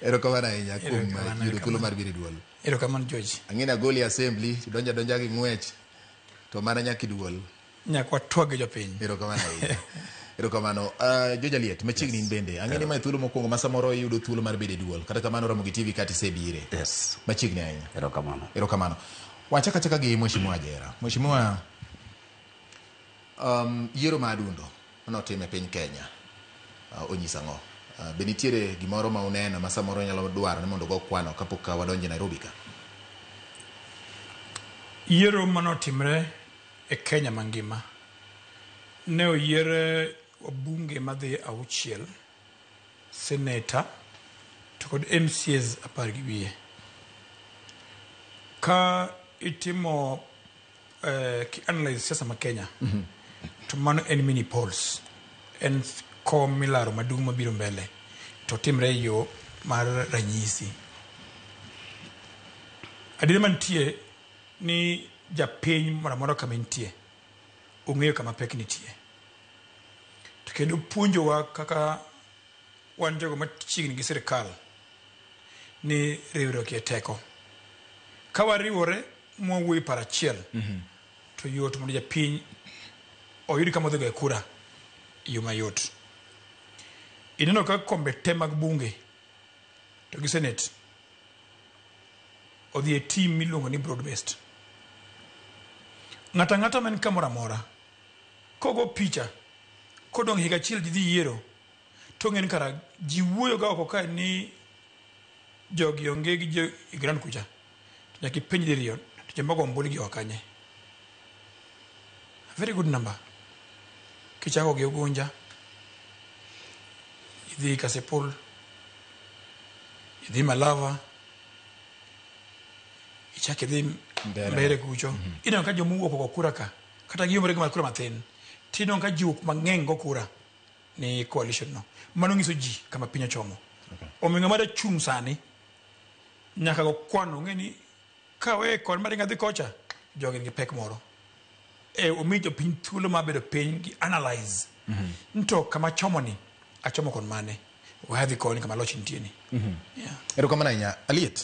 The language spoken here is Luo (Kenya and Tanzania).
Erokamano ahinya kuom yudo thuolo mar biro e duol. Erokamano George. Ang'eni agoli assembly, donja gi ng'wech, to mana nyaka duol. Nyaka watwag jopiny. Erokamano ahinya. Erokamano. George Aliet, machiegni in bende. Ang'eni ma thuolo mokwongo ma samoro yudo thuolo mar bedo e duol. Kata kamano Ramogi TV kata isebire. Yes. Machiegni ahinya. Erokamano. Wachaka chaka gi Mheshimiwa Ajera. Mheshimiwa, yiero ma adundo notim e piny Kenya. Onyisa ang'o? Be nitiere gimoro ma uneno ma samoro nyalo dwaro ni mondo go kwano kapok wadonjo Nairobi ka? Yiero manotimre e Kenya mangima ne oyiere wabunge madhi 6, seneta to kod MCAs 10 gi wiye. Ka itimo analyze siasa ma Kenya, to mano en mini polls, en kom milaro maduong' mabiro mbele, to timre yo mar ranyisi. Adiera mantie ni japiny moramora kama nitie ong'eyo kama pek nitie, to kendo puonjowa kaka wan jogo machiegni gi sirikal ni riwruok e teko. Ka wariwore mwawuoyo paro achiel, to yot mondo japiny oyud kama odhi goyo kura yo mayot. Ineno ka kombe te mag bunge to gi senate odhi e team miluongo ni broad based. Ng'ata man kamoro amora kogo picha kodong' higa achiel dhi yiero, to ng'en kara ji wuoyo ga oko ka ni jogi onge gi jo Grand kucha, to nyaka ipenj diriyo to jomoko ombuli gi okanye. A very good number. Kichako gi Ugunja, idhi Kasipul, idhi Malava, ichak idhi Mbeere kucho. Ineno ka jomuwuok oko kura ka, kata giomre gi kura mathin, tineno ka jiwuok mang'eny go kura ni coalition no. Mano ng'iso ji kama piny ochomo. Omiyo ng'ama chung' sani nyaka go kwano ng'eni ka we kod maringa dhi kocha, jogi nigi pek moro. Omi jopiny thuolo mabedo piny gi analyze. Nto kama chomo ni, achomo kon mane. Wadhi koni kama loch nitie ni. Erokamano ahinya. Aliet.